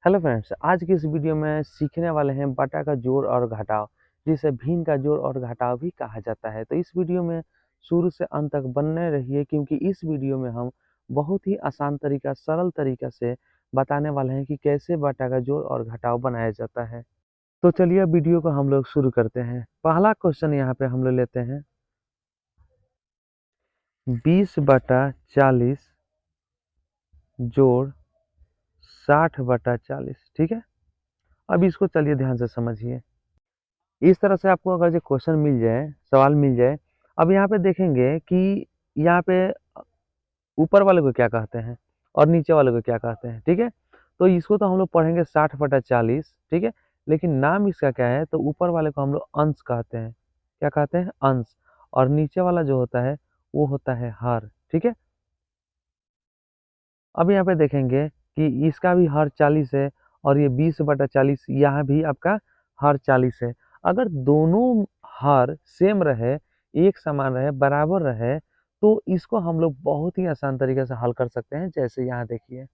Hello friends, आज की इस वीडियो में सीखने वाले हैं बटा का जोड़ और घटाव, जिसे भिन्न का जोड़ और घटाव भी कहा जाता है। तो इस वीडियो में शुरू से अंत तक बने रहिए, क्योंकि इस वीडियो में हम बहुत ही आसान तरीका, सरल तरीका से बताने वाले हैं कि कैसे बटा का जोड़ और घटाव बनाया जाता है। तो चलिए वीडियो को हम लोग शुरू करते हैं। पहला क्वेश्चन यहाँ पे हम लोग लेते हैं, 20/40 जोड़ 60/40। ठीक है, अब इसको चलिए ध्यान से समझिए। इस तरह से आपको अगर जो क्वेश्चन मिल जाए, सवाल मिल जाए, अब यहाँ पे देखेंगे कि यहाँ पे ऊपर वाले को क्या कहते हैं और नीचे वाले को क्या कहते हैं। ठीक है, तो इसको तो हम लोग पढ़ेंगे 60/40। ठीक है, लेकिन नाम इसका क्या है, तो ऊपर वाले को हम लोग अंश कहते हैं। क्या कहते हैं? अंश। और नीचे वाला जो होता है वो होता है हर। ठीक है, अब यहाँ पे देखेंगे कि इसका भी हर 40 है और ये 20/40 यहाँ भी आपका हर 40 है। अगर दोनों हर सेम रहे, एक समान रहे, बराबर रहे, तो इसको हम लोग बहुत ही आसान तरीके से हल कर सकते हैं। जैसे यहाँ देखिए,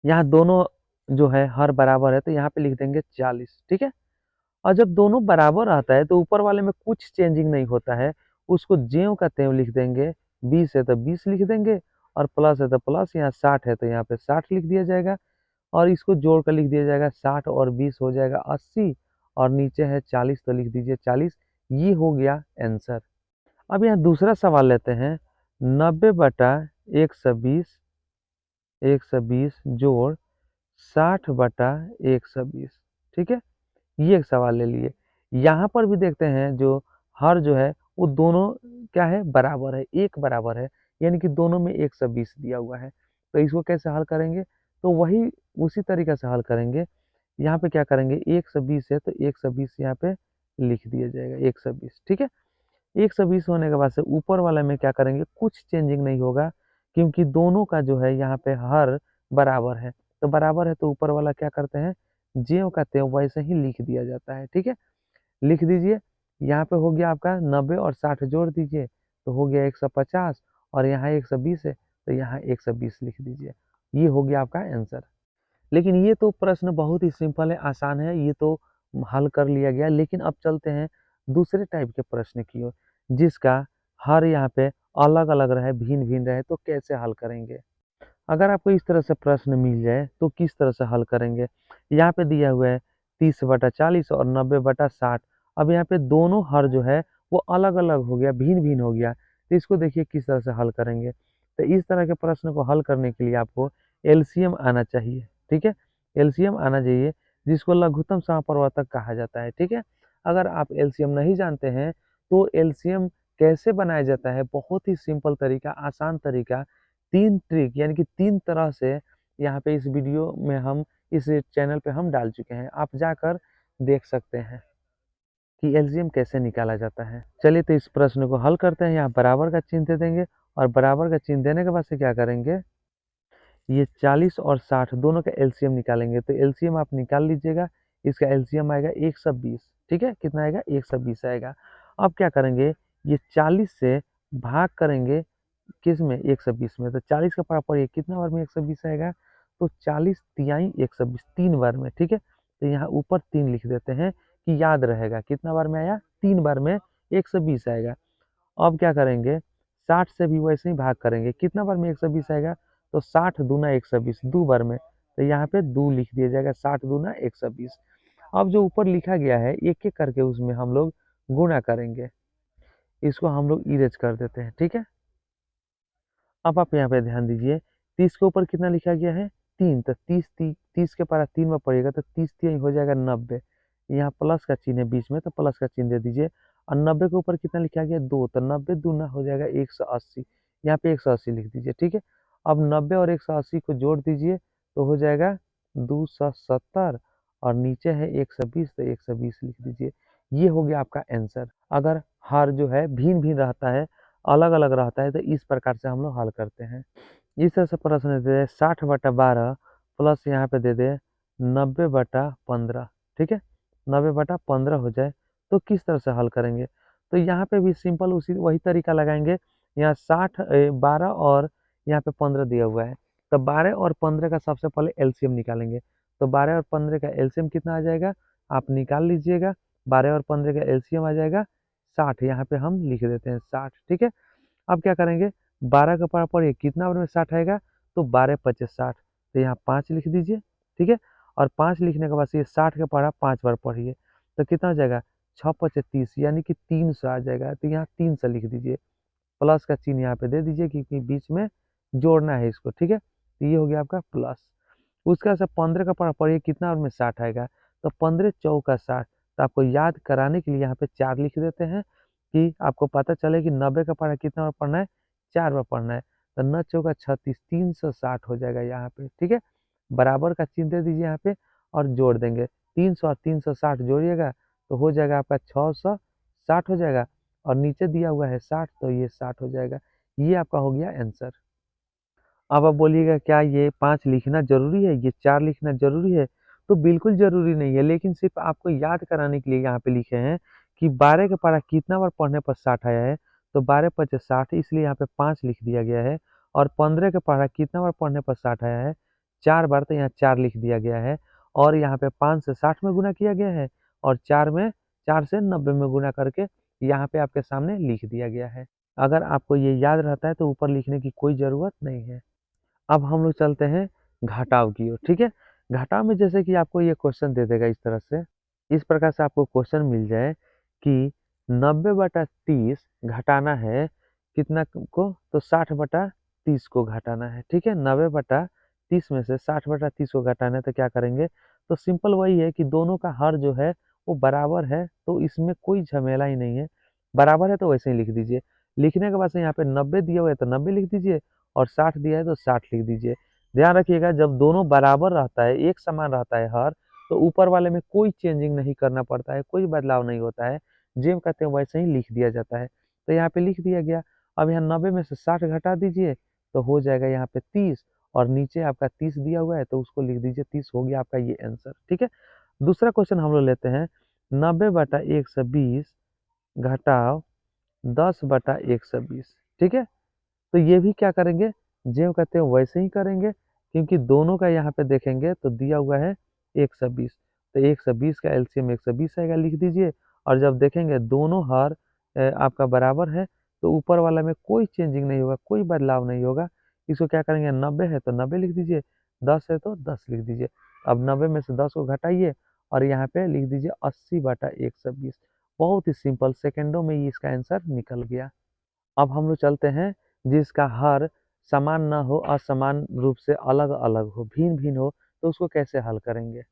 यहाँ दोनों जो है हर बराबर है, तो यहाँ पे लिख देंगे 40। ठीक है, और जब दोनों बराबर आता है तो ऊपर वाले में कुछ चेंजिंग नहीं होता है, उसको ज्यों का त्यों लिख देंगे। 20 है तो 20 लिख देंगे, और प्लस है तो प्लस, यहाँ 60 है तो यहाँ पे 60 लिख दिया जाएगा, और इसको जोड़ कर लिख दिया जाएगा। 60 और 20 हो जाएगा 80, और नीचे है 40 तो लिख दीजिए 40। ये हो गया आंसर। अब यहाँ दूसरा सवाल लेते हैं, 90/120 120 जोड़ 60/120। ठीक है, ये एक सवाल ले लिए। यहाँ पर भी देखते हैं, जो हर जो है वो दोनों क्या है, बराबर है, एक बराबर है, यानी कि दोनों में 120 दिया हुआ है। तो इसको कैसे हल करेंगे, तो वही उसी तरीके से हल करेंगे। यहाँ पे क्या करेंगे, 120 है तो 120 यहाँ पे लिख दिया जाएगा 120। ठीक है, 120 होने के बाद से ऊपर वाला में क्या करेंगे, कुछ चेंजिंग नहीं होगा, क्योंकि दोनों का जो है यहाँ पे हर बराबर है। तो बराबर है तो ऊपर वाला क्या करते हैं, ज्यों का त्यों वैसे ही लिख दिया जाता है। ठीक है, लिख दीजिए। यहाँ पे हो गया आपका 90 और 60 जोड़ दीजिए तो हो गया 150, और यहाँ 120 है तो यहाँ 120 लिख दीजिए। ये हो गया आपका आंसर। लेकिन ये तो प्रश्न बहुत ही सिंपल है, आसान है, ये तो हल कर लिया गया। लेकिन अब चलते हैं दूसरे टाइप के प्रश्न की ओर, जिसका हर यहाँ पे अलग अलग रहे, भिन्न भिन्न रहे, तो कैसे हल करेंगे। अगर आपको इस तरह से प्रश्न मिल जाए तो किस तरह से हल करेंगे। यहाँ पे दिया हुआ है 30/40 और 90/60। अब यहाँ पे दोनों हर जो है वो अलग अलग हो गया, भिन्न भिन्न हो गया, तो इसको देखिए किस तरह से हल करेंगे। तो इस तरह के प्रश्न को हल करने के लिए आपको एलसीएम आना चाहिए। ठीक है, एलसीएम आना चाहिए, जिसको लघुत्तम समापवर्तक कहा जाता है। ठीक है, अगर आप एलसीएम नहीं जानते हैं तो एलसीएम कैसे बनाया जाता है, बहुत ही सिंपल तरीका, आसान तरीका, 3 ट्रिक यानी कि 3 तरह से यहाँ पे इस वीडियो में हम, इस चैनल पे हम डाल चुके हैं। आप जाकर देख सकते हैं कि एलसीएम कैसे निकाला जाता है। चलिए तो इस प्रश्न को हल करते हैं। यहाँ बराबर का चिन्ह दे देंगे, और बराबर का चिन्ह देने के बाद से क्या करेंगे, ये 40 और 60 दोनों का एलसीएम निकालेंगे। तो एलसीएम आप निकाल लीजिएगा, इसका एलसीएम आएगा 120। ठीक है, कितना आएगा, 120 आएगा। अब क्या करेंगे, ये 40 से भाग करेंगे किस में, 120 में। तो 40 का पावर ये कितना बार में 120 आएगा, तो 40 तिहाई 120, 3 बार में। ठीक है, तो यहाँ ऊपर 3 लिख देते हैं कि याद रहेगा कितना बार में आया, 3 बार में 120 आएगा। अब क्या करेंगे, 60 से भी वैसे ही भाग करेंगे, कितना बार में 120 आएगा, तो 60 दूना 120, 2 बार में। तो यहाँ पे 2 लिख दिया जाएगा, 60 दूना 120। अब जो ऊपर लिखा गया है एक एक करके उसमें हम लोग गुणा करेंगे, इसको हम लोग इरेज कर देते हैं। ठीक है, अब आप यहाँ पे ध्यान दीजिए, 30 के ऊपर कितना लिखा गया है, 3, तो 30 के पारा 3 में पड़ेगा तो 30 3 हो जाएगा 90। यहाँ प्लस का चिन्ह है बीच में, तो प्लस का चिन्ह दे दीजिए। और 90 के ऊपर कितना लिखा गया, 2, तो 90 दूना हो जाएगा 180, यहाँ पे 180 लिख दीजिए। ठीक है, अब 90 और 180 को जोड़ दीजिए तो हो जाएगा 270, और नीचे है 120 तो 120 लिख दीजिए। ये हो गया आपका आंसर। अगर हर जो है भिन्न भिन्न रहता है, अलग अलग रहता है, तो इस प्रकार से हम लोग हल करते हैं। इस तरह से प्रश्न दे दे 60/12 प्लस यहाँ पे दे दे 90/15। ठीक है, 90/15 हो जाए तो किस तरह से हल करेंगे, तो यहाँ पे भी सिंपल उसी वही तरीका लगाएंगे। यहाँ 12 और यहाँ पे 15 दिया हुआ है, तो 12 और 15 का सबसे पहले एलसीएम निकालेंगे। तो 12 और 15 का एलसीएम कितना आ जाएगा, आप निकाल लीजिएगा। 12 और 15 का एलसीएम आ जाएगा 60, यहाँ पे हम लिख देते हैं 60, ठीक है। अब क्या करेंगे, 12 का पारा पढ़िए कितना बार में 60 आएगा, तो 12 पचे 60, तो यहाँ 5 लिख दीजिए, ठीक है। और 5 लिखने के बाद ये 60 का पारा 5 बार पढ़िए, तो कितना हो जाएगा, 6 पचे 30, यानी कि 300 आ जाएगा, तो यहाँ 300 लिख दीजिए। प्लस का चिन्ह यहाँ पे दे दीजिए क्योंकि बीच में जोड़ना है इसको, ठीक है। तो ये हो गया आपका प्लस। उसके बाद से 15 का पारा पढ़िए कितना और में 60 आएगा, तो 15 चौका 60, तो आपको याद कराने के लिए यहाँ पे 4 लिख देते हैं कि आपको पता चले कि 90 का पारा कितना बार पढ़ना है, 4 बार पढ़ना है। तो 9 चौका 36, 360 हो जाएगा यहाँ पे, ठीक है। बराबर का चिन्ह दे दीजिए यहाँ पे और जोड़ देंगे, 300 और 360 जोड़िएगा तो हो जाएगा आपका 660 हो जाएगा, और नीचे दिया हुआ है 60, तो ये 60 हो जाएगा। ये आपका हो गया आंसर। अब आप बोलिएगा क्या ये 5 लिखना ज़रूरी है, ये 4 लिखना ज़रूरी है? तो बिल्कुल ज़रूरी नहीं है, लेकिन सिर्फ़ आपको याद कराने के लिए यहाँ पे लिखे हैं कि 12 का पारा कितना बार पढ़ने पर 60 आया है, तो 12 पचे 60, इसलिए यहाँ पे 5 लिख दिया गया है। और 15 का पारा कितना बार पढ़ने पर 60 आया है, 4 बार, तो यहाँ 4 लिख दिया गया है। और यहाँ पे 5 से 60 में गुणा किया गया है, और 4 से 90 में गुणा करके यहाँ पे आपके सामने लिख दिया गया है। अगर आपको ये याद रहता है तो ऊपर लिखने की कोई ज़रूरत नहीं है। अब हम लोग चलते हैं घटाव की ओर, ठीक है। घटाव में जैसे कि आपको ये क्वेश्चन दे देगा इस तरह से, इस प्रकार से आपको क्वेश्चन मिल जाए कि 90/30 घटाना है कितना को, तो 60/30 को घटाना है, ठीक है। 90/30 में से 60/30 को घटाना है, तो क्या करेंगे, तो सिंपल वही है कि दोनों का हर जो है वो बराबर है, तो इसमें कोई झमेला ही नहीं है। बराबर है तो वैसे ही लिख दीजिए। लिखने के बाद से यहाँ पे 90 दिया हुआ है तो 90 लिख दीजिए, और 60 दिया है तो 60 लिख दीजिए। ध्यान रखिएगा, जब दोनों बराबर रहता है, एक समान रहता है हर, तो ऊपर वाले में कोई चेंजिंग नहीं करना पड़ता है, कोई बदलाव नहीं होता है, जेम कहते हैं वैसे ही लिख दिया जाता है। तो यहाँ पे लिख दिया गया। अब यहाँ 90 में से 60 घटा दीजिए तो हो जाएगा यहाँ पे 30, और नीचे आपका 30 दिया हुआ है तो उसको लिख दीजिए, 30 हो गया आपका ये आंसर, ठीक है। दूसरा क्वेश्चन हम लोग लेते हैं, 90/120 घटाव 10/120, ठीक है। तो ये भी क्या करेंगे, जो कहते हैं वैसे ही करेंगे, क्योंकि दोनों का यहाँ पे देखेंगे तो दिया हुआ है 120, तो 120 का एलसीएम 120 आएगा, लिख दीजिए। और जब देखेंगे दोनों हर आपका बराबर है, तो ऊपर वाला में कोई चेंजिंग नहीं होगा, कोई बदलाव नहीं होगा। इसको क्या करेंगे, 90 है तो 90 लिख दीजिए, 10 है तो 10 लिख दीजिए। अब 90 में से 10 को घटाइए और यहाँ पे लिख दीजिए 80/120। बहुत ही सिंपल, सेकेंडों में ही इसका आंसर निकल गया। अब हम लोग चलते हैं जिसका हर समान ना हो, असमान रूप से अलग-अलग हो, भिन्न-भिन्न हो, तो उसको कैसे हल करेंगे?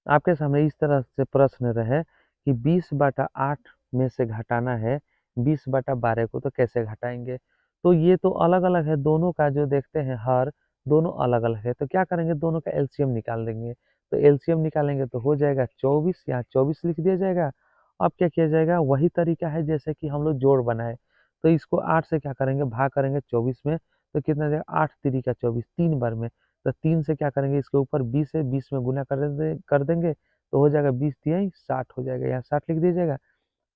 आपके सामने इस तरह से प्रश्न रहे कि 20/8 में से घटाना है 20/12 को, तो कैसे घटाएँगे? तो ये तो अलग-अलग है, दोनों का जो देखते हैं हर, दोनों अलग-अलग है, तो क्या करेंगे, दोनों का एलसीएम निकाल देंगे। तो एलसीएम निकालेंगे तो हो जाएगा 24, यहाँ 24 लिख दिया जाएगा। अब क्या किया जाएगा, वही तरीका है जैसे कि हम लोग जोड़ बनाए। तो इसको 8 से क्या करेंगे, भाग करेंगे 24 में, तो कितना जाएगा, 8 तिरी का 24, 3 बार में। तो 3 से क्या करेंगे, इसके ऊपर 20 है, 20 में गुना कर देंगे, तो हो जाएगा 20 तियाई 60 हो जाएगा, यहाँ 60 लिख दिया जाएगा।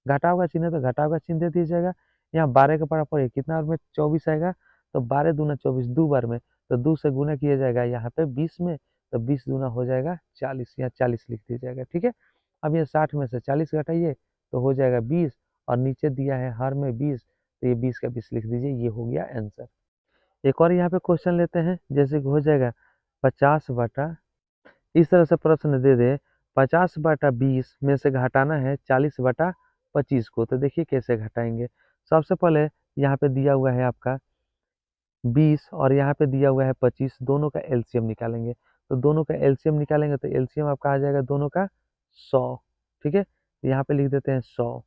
घटाव का चिन्ह है तो घटाव का चिन्ह दे दिया जाएगा। यहाँ 12 के बराबर है कितना बार में 24 आएगा, तो 12 दूना 24 दो बार में, तो 2 से गुना किया जाएगा यहाँ पे 20 में, तो 20 दूना हो जाएगा 40, यहाँ 40 लिख दिया जाएगा, ठीक है। अब ये 60 में से 40 घटाइए तो हो जाएगा 20, और नीचे दिया है हर में 20, तो ये 20 का 20 लिख दीजिए, ये हो गया आंसर। एक और यहाँ पे क्वेश्चन लेते हैं, जैसे कि हो जाएगा 50 बटा, इस तरह से प्रश्न दे दे 50/20 में से घटाना है 40/25 को, तो देखिए कैसे घटाएंगे। सबसे पहले यहाँ पे दिया हुआ है आपका 20 और यहाँ पे दिया हुआ है 25, दोनों का एलसीएम निकालेंगे। तो दोनों का एलसीएम निकालेंगे तो एलसीएम आपका आ जाएगा दोनों का 100, ठीक है। यहाँ पे लिख देते हैं 100।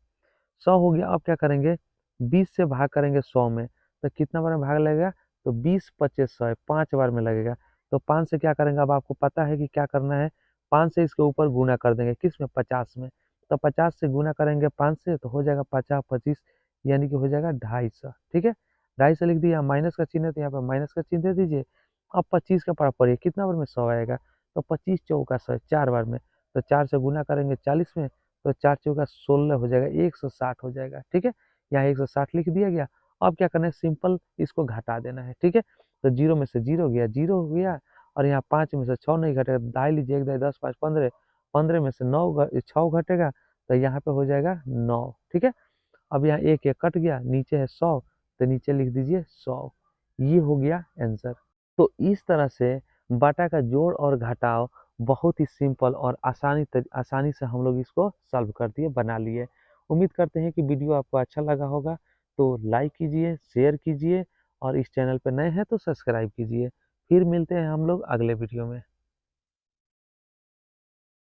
100 हो गया। अब क्या करेंगे, 20 से भाग करेंगे 100 में, तो कितना बार में भाग लगेगा, तो 20 25 100 है, 5 बार में लगेगा। तो 5 से क्या करेंगे, अब आपको पता है कि क्या करना है, 5 से इसके ऊपर गुना कर देंगे, किस में, 50 में। तो 50 से गुना करेंगे 5 से, तो हो जाएगा 50 25, यानी कि हो जाएगा 250, ठीक है। 250 लिख दिया, माइनस का चिन्ह है तो यहाँ पे माइनस का चिन्ह दे दीजिए। अब 25 का पारा पड़िए कितना बार में 100 आएगा, तो 25 चौका 100, 4 बार में, तो 4 से गुना करेंगे 40 में, तो 4 चौका 16 हो जाएगा, 160 हो जाएगा, ठीक है। यहाँ 160 लिख दिया गया। अब क्या करना है, सिंपल इसको घटा देना है, ठीक है। तो 0 में से 0 गया, 0 हो गया, और यहाँ 5 में से 6 नहीं घटेगा, ढाई लीजिए, 1 ढाई 10 5 15, 15 में से 6 घटेगा तो यहाँ पे हो जाएगा 9, ठीक है। अब यहाँ 1 कट गया, नीचे है 100 तो नीचे लिख दीजिए 100, ये हो गया आंसर। तो इस तरह से बाटा का जोड़ और घटाव बहुत ही सिंपल और आसानी से हम लोग इसको सॉल्व कर दिए, बना लिए। उम्मीद करते हैं कि वीडियो आपको अच्छा लगा होगा, तो लाइक कीजिए, शेयर कीजिए और इस चैनल पे नए हैं तो सब्सक्राइब कीजिए। फिर मिलते हैं हम लोग अगले वीडियो में।